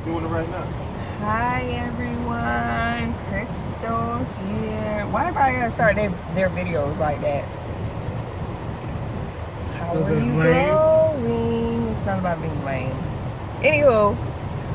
doing it right now. Hi everyone, Crystal here. Why everybody gotta start their videos like that? How are you going? It's not about being lame. Anywho,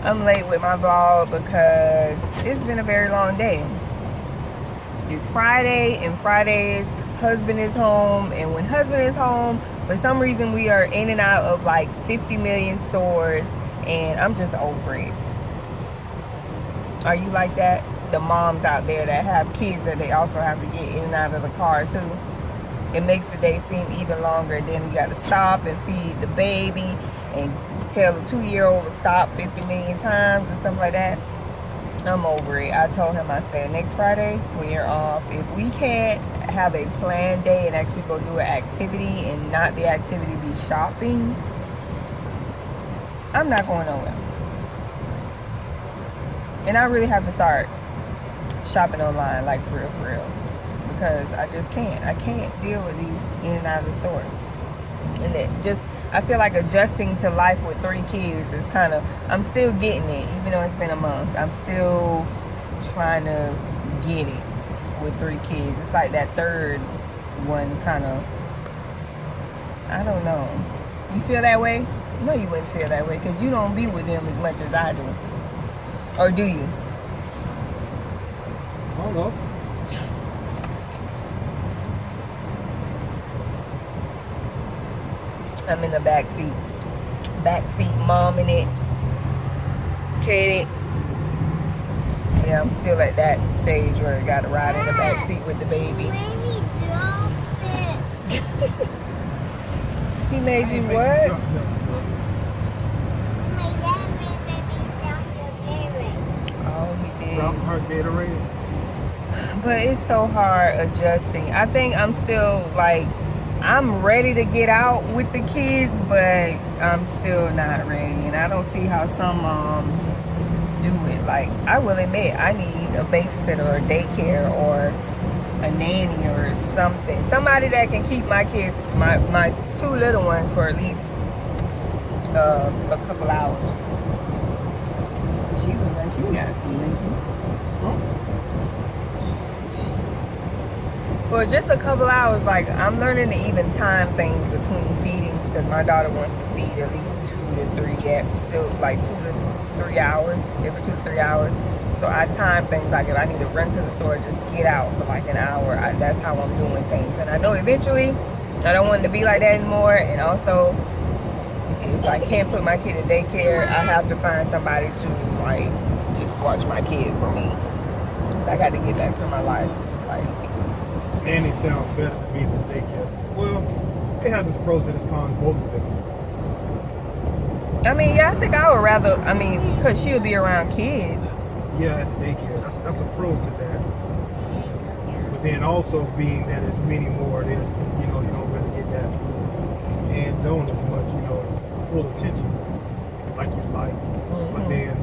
I'm late with my vlog because it's been a very long day. It's Friday, and Fridays husband is home, and when husband is home, for some reason we are in and out of like 50 million stores, and I'm just over it. Are you like that? The moms out there that have kids that they also have to get in and out of the car too. It makes the day seem even longer. Then you got to stop and feed the baby and tell the 2-year-old to stop 50 million times and stuff like that. I'm over it. I told him, I said, next Friday we're off. If we can't have a planned day and actually go do an activity and not the activity be shopping, I'm not going nowhere. And I really have to start shopping online, like for real, because I just can't. I can't deal with these in and out of the store. And it just, I feel like adjusting to life with 3 kids is kind of, I'm still getting it, even though it's been a month. I'm still trying to get it with 3 kids. It's like that third one kind of, I don't know. You feel that way? No, you wouldn't feel that way because you don't be with them as much as I do. Or do you? I don't know. I'm in the back seat. Mom in it. Kids. Yeah, I'm still at that stage where I got to ride in the back seat with the baby. He made you what? Oh, he did. Drop her Gatorade. But it's so hard adjusting. I think I'm still like, I'm ready to get out with the kids, but I'm still not ready. And I don't see how some moms do it. Like, I will admit, I need a babysitter or daycare or a nanny or something. Somebody that can keep my kids, my 2 little ones, for at least a couple hours. She was like, she got some lenses. For just a couple hours, like, I'm learning to even time things between feedings because my daughter wants to feed at least 2 to 3, still like 2 to 3 hours, every 2 to 3 hours. So I time things, like if I need to run to the store, just get out for like an hour. That's how I'm doing things. And I know eventually I don't want it to be like that anymore. And also, if I can't put my kid in daycare, I have to find somebody to like just watch my kid for me. So I got to get back to my life. Like, Nanny sounds better to me than daycare. Well, it has its pros and its cons, both of them. I mean, yeah, I think I would rather, I mean, because she'll be around kids. Yeah, at the daycare. That's a pro to that. But then also being that it's many more, there's, you know, you don't really get that hands-on as much, you know, full attention like you like. Mm-hmm. But then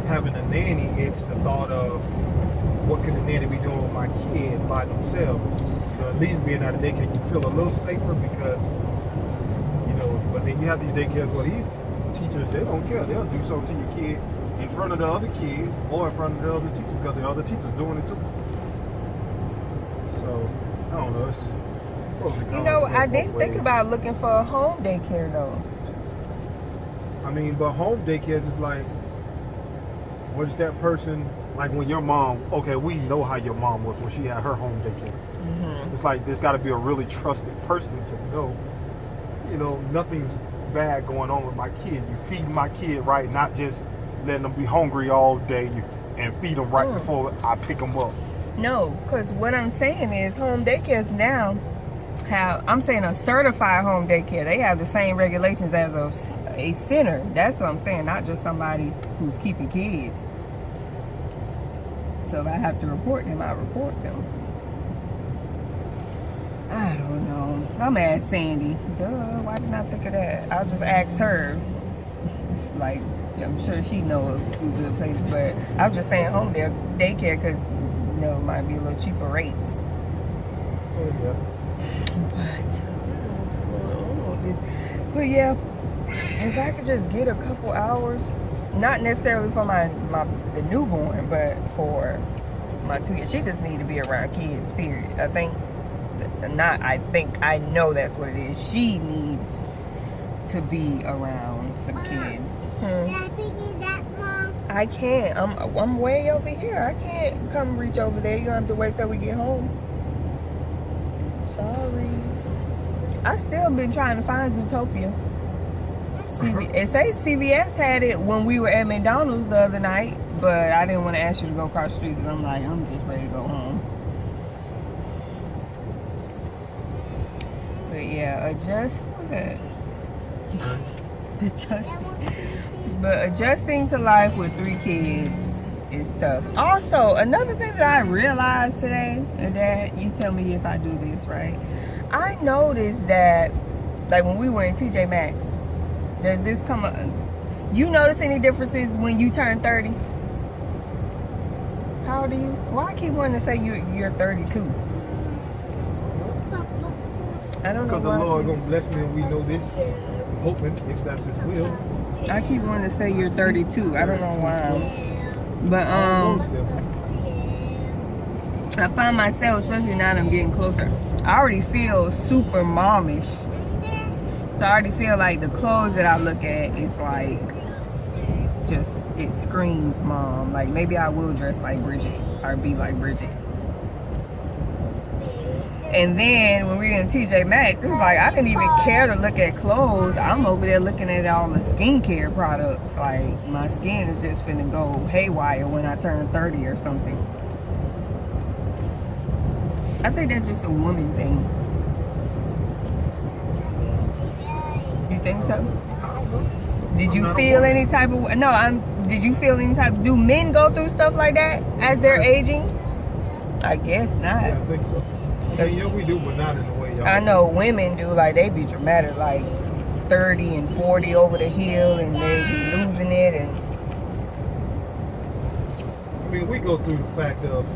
having a nanny, it's the thought of what could a nanny be doing with my kid by themselves. You know, at least being out of daycare, you feel a little safer because, you know, but then you have these daycares where these teachers, they don't care. They'll do something to your kid in front of the other kids or in front of the other teachers because the other teachers doing it too. So, I don't know. It's pros and cons. You know, I didn't think about looking for a home daycare though. I mean, but home daycares is like, what is that person, like when your mom, okay, we know how your mom was when she had her home daycare. Mm-hmm. It's like, there's got to be a really trusted person to know, you know, nothing's bad going on with my kid. You feed my kid right, not just letting them be hungry all day and feed them right before I pick them up. No, because what I'm saying is home daycares now have, I'm saying a certified home daycare. They have the same regulations as a center. That's what I'm saying, not just somebody who's keeping kids. So if I have to report them, I report them. I don't know. I'm gonna ask Sandy. Duh, why didn't I think of that? I'll just ask her. Like, I'm sure she knows a few good places, but I'm just saying home daycare because, you know, it might be a little cheaper rates. Oh, yeah. But yeah, if I could just get a couple hours, not necessarily for the newborn, but for my 2 years. She just need to be around kids, period. I know that's what it is. She needs to be around some kids. I can't. I'm way over here. I can't come reach over there. You have to wait till we get home. Sorry. I still been trying to find Zootopia. It says CVS had it when we were at McDonald's the other night, but I didn't want to ask you to go across the street because I'm like, I'm just ready to go home. But yeah, adjusting to life with 3 kids is tough. Also, another thing that I realized today, and Dad, you tell me if I do this right. I noticed that, like when we were in TJ Maxx, does this come up? You notice any differences when you turn 30? How old are you? Well, I keep wanting to say you're 32. I don't know. Because the Lord gonna bless me and we know this. I'm hoping, if that's His will. I keep wanting to say you're 32. I don't know why. But I find myself, especially now that I'm getting closer, I already feel super momish. So I already feel like the clothes that I look at, it's like, just, it screams mom. Like maybe I will dress like Bridget or be like Bridget. And then when we were in TJ Maxx, it was like I didn't even care to look at clothes. I'm over there looking at all the skincare products. Like my skin is just finna go haywire when I turn 30 or something. I think that's just a woman thing. You think so? Did you feel any type of did you feel any type? Do men go through stuff like that as they're aging? I guess not. Yeah, I think so. Yeah, we do, but not in the way y'all. I know women do, like they be dramatic, like 30 and 40 over the hill, and they be losing it. And I mean, we go through the fact of,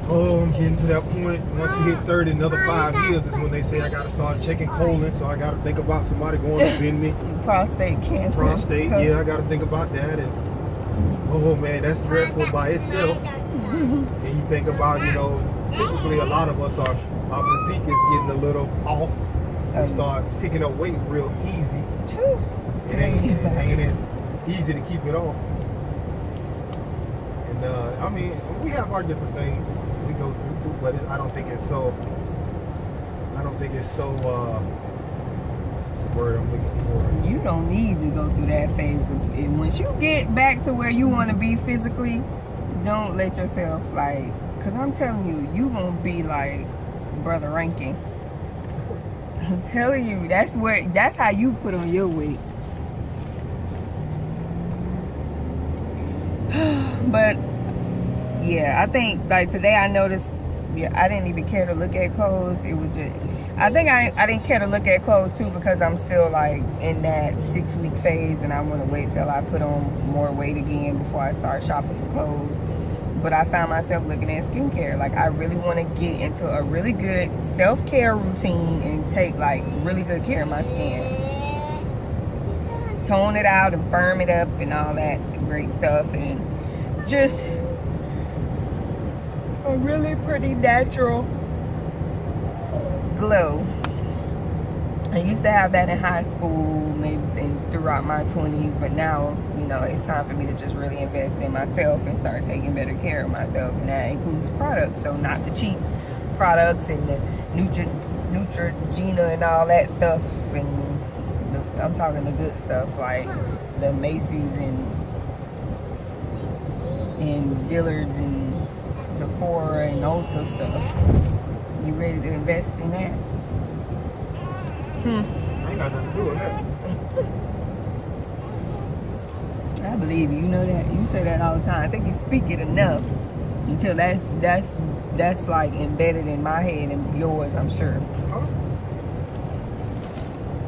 I'm getting to that point. Once you hit 30, another 5 years is when they say I gotta start checking colon, so I gotta think about somebody going to bend me. Prostate cancer. Prostate, yeah, I gotta think about that. And oh man, that's dreadful by itself. And you think about, typically a lot of us our physique is getting a little off. We start picking up weight real easy. It ain't as easy to keep it off. And I mean, we have our different things we go through too, but I don't think it's so. What's the word I'm looking for? You don't need to go through that phase. And once you get back to where you want to be physically, don't let yourself because I'm telling you, you gonna be like Brother Rankin. I'm telling you, that's how you put on your weight. But yeah, I think like today I noticed, I didn't even care to look at clothes. It was just, I think I didn't care to look at clothes too because I'm still like in that 6-week phase and I want to wait till I put on more weight again before I start shopping for clothes. But I found myself looking at skincare. Like I really want to get into a really good self-care routine and take like really good care of my skin. Tone it out and firm it up and all that great stuff, and just a really pretty natural glow. I used to have that in high school, maybe throughout my 20s, but now, it's time for me to just really invest in myself and start taking better care of myself, and that includes products. So not the cheap products and the Neutrogena and all that stuff, and I'm talking the good stuff like the Macy's and Dillard's and Sephora and Ulta stuff. You ready to invest in that? I ain't got nothing to do with that. I believe you. You know that. You say that all the time. I think you speak it enough until that's like embedded in my head and yours, I'm sure.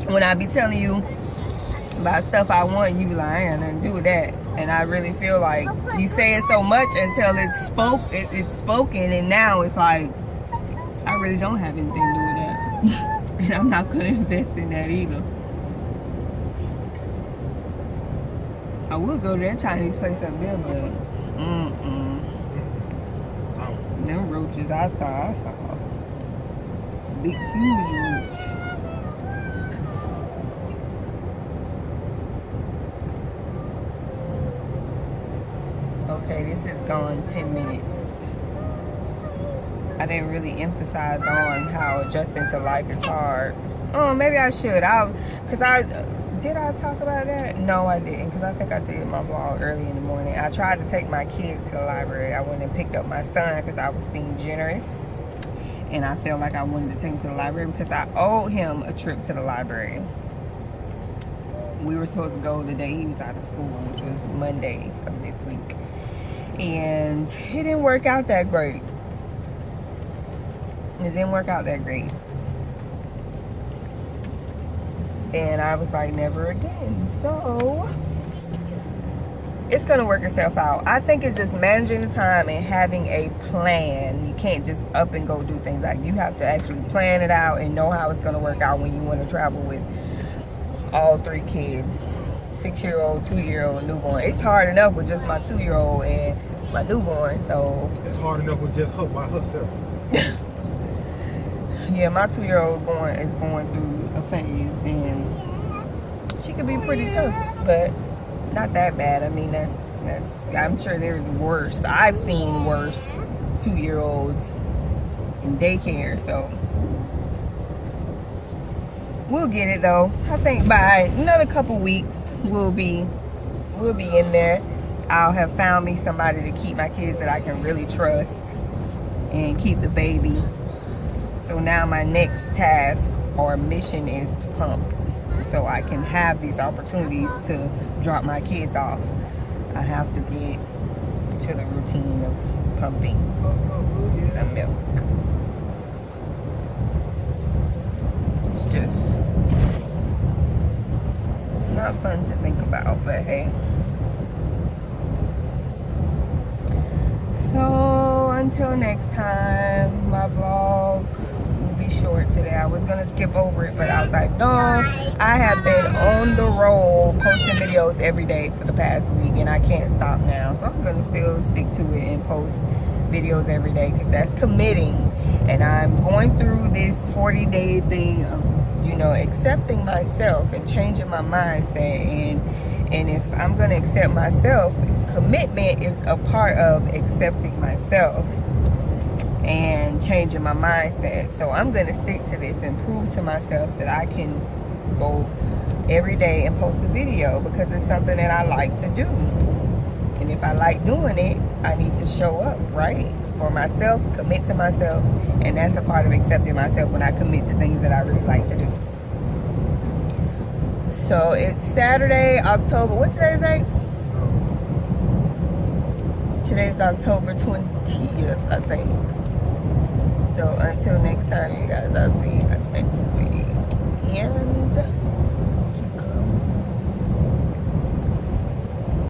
When I be telling you about stuff I want, you be like, I ain't got nothing to do with that. And I really feel like you say it so much until it's spoken, and now it's like I really don't have anything to do with that. And I'm not gonna invest in that either. I would go to that Chinese place up there, but them roaches I saw. Big, huge roach. Okay, this has gone 10 minutes. I didn't really emphasize on how adjusting to life is hard. Oh, maybe I should. Did I talk about that? No, I didn't, because I think I did my vlog early in the morning. I tried to take my kids to the library. I went and picked up my son because I was being generous. And I felt like I wanted to take him to the library because I owed him a trip to the library. We were supposed to go the day he was out of school, which was Monday of this week. And it didn't work out that great. It didn't work out that great. And I was like, never again. So it's gonna work itself out. I think it's just managing the time and having a plan. You can't just up and go do things. Like, you have to actually plan it out and know how it's gonna work out when you want to travel with all 3 kids, 6-year-old, 2-year-old, newborn. It's hard enough with just my 2-year-old and my newborn. So it's hard enough with just her by herself. Yeah, my 2-year-old is going through a phase, and she could be pretty tough, but not that bad. I mean, that's I'm sure there's worse. I've seen worse 2-year-olds in daycare, so we'll get it though. I think by another couple weeks we'll be in there. I'll have found me somebody to keep my kids that I can really trust and keep the baby. So now my next task or mission is to pump, so I can have these opportunities to drop my kids off. I have to get to the routine of pumping some milk. It's not fun to think about, but hey. So until next time, my vlog will be short today. I was gonna skip over it, but I was like, no, I have been on the roll posting videos every day for the past week, and I can't stop now. So I'm gonna still stick to it and post videos every day, because that's committing. And I'm going through this 40-day thing of, you know, accepting myself and changing my mindset. And if I'm gonna accept myself, commitment is a part of accepting myself and changing my mindset. So I'm gonna stick to this and prove to myself that I can go every day and post a video, because it's something that I like to do. And if I like doing it, I need to show up, right? For myself, commit to myself. And that's a part of accepting myself, when I commit to things that I really like to do. So it's Saturday, October, what's today's date? Today's October 20th, I think. So until next time, you guys, I'll see you guys next week. And